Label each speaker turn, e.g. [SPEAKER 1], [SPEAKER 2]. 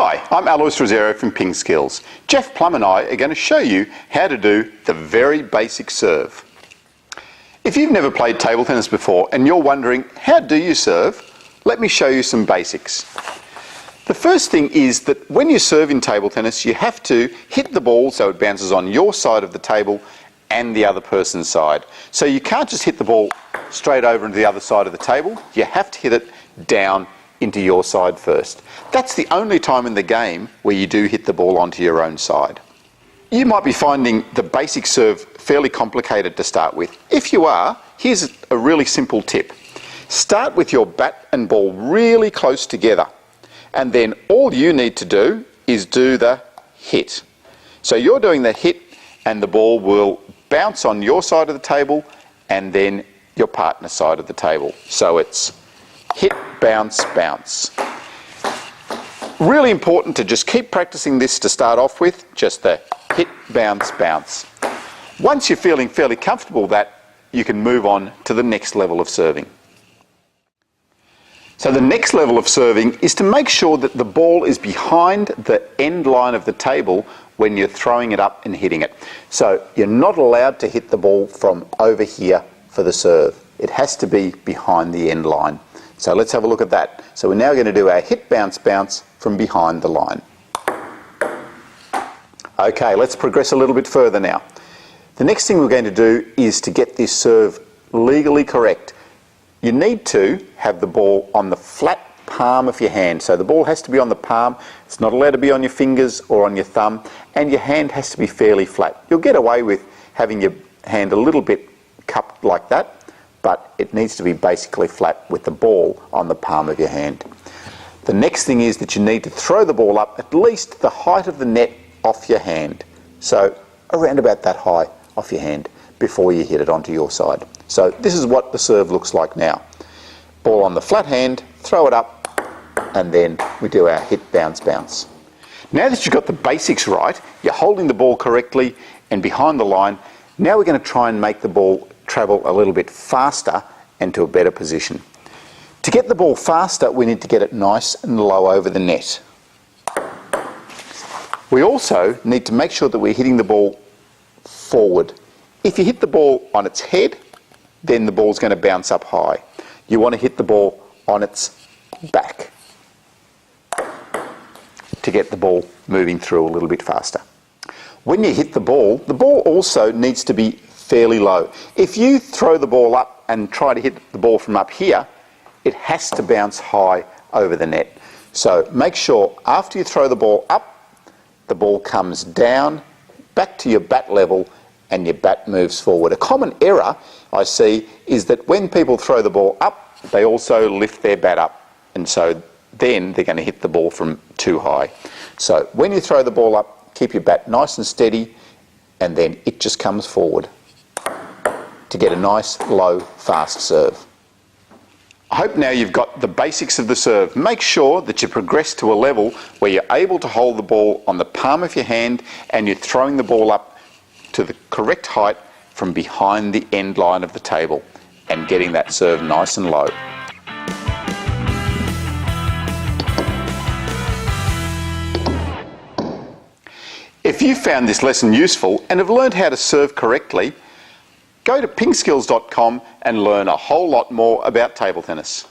[SPEAKER 1] Hi, I'm Alois Rosero from Ping Skills. Jeff Plum and I are going to show you how to do the very basic serve. If you've never played table tennis before and you're wondering, how do you serve? Let me show you some basics. The first thing is that when you serve in table tennis, you have to hit the ball so it bounces on your side of the table and the other person's side. So you can't just hit the ball straight over into the other side of the table. You have to hit it down into your side first. That's the only time in the game where you do hit the ball onto your own side. You might be finding the basic serve fairly complicated to start with. If you are, here's a really simple tip. Start with your bat and ball really close together, and then all you need to do is do the hit. So you're doing the hit and the ball will bounce on your side of the table and then your partner's side of the table. So it's hit, bounce, bounce. Really important to just keep practicing this to start off with, just the hit, bounce, bounce. Once you're feeling fairly comfortable with that, you can move on to the next level of serving. So the next level of serving is to make sure that the ball is behind the end line of the table when you're throwing it up and hitting it. So you're not allowed to hit the ball from over here for the serve. It has to be behind the end line. So let's have a look at that. So we're now going to do our hit, bounce, bounce from behind the line. Okay, let's progress a little bit further now. The next thing we're going to do is to get this serve legally correct. You need to have the ball on the flat palm of your hand. So the ball has to be on the palm. It's not allowed to be on your fingers or on your thumb, and your hand has to be fairly flat. You'll get away with having your hand a little bit cupped like that, but it needs to be basically flat with the ball on the palm of your hand. The next thing is that you need to throw the ball up at least the height of the net off your hand. So around about that high off your hand before you hit it onto your side. So this is what the serve looks like now. Ball on the flat hand, throw it up, and then we do our hit, bounce, bounce. Now that you've got the basics right, you're holding the ball correctly and behind the line, now we're going to try and make the ball travel a little bit faster and to a better position. To get the ball faster, we need to get it nice and low over the net. We also need to make sure that we're hitting the ball forward. If you hit the ball on its head, then the ball's going to bounce up high. You want to hit the ball on its back to get the ball moving through a little bit faster. When you hit the ball also needs to be fairly low. If you throw the ball up and try to hit the ball from up here, it has to bounce high over the net. So make sure after you throw the ball up, the ball comes down, back to your bat level, and your bat moves forward. A common error I see is that when people throw the ball up, they also lift their bat up, and so then they're going to hit the ball from too high. So when you throw the ball up, keep your bat nice and steady, and then it just comes forward to get a nice, low, fast serve. I hope now you've got the basics of the serve. Make sure that you progress to a level where you're able to hold the ball on the palm of your hand and you're throwing the ball up to the correct height from behind the end line of the table and getting that serve nice and low. If you found this lesson useful and have learned how to serve correctly, go to pingskills.com and learn a whole lot more about table tennis.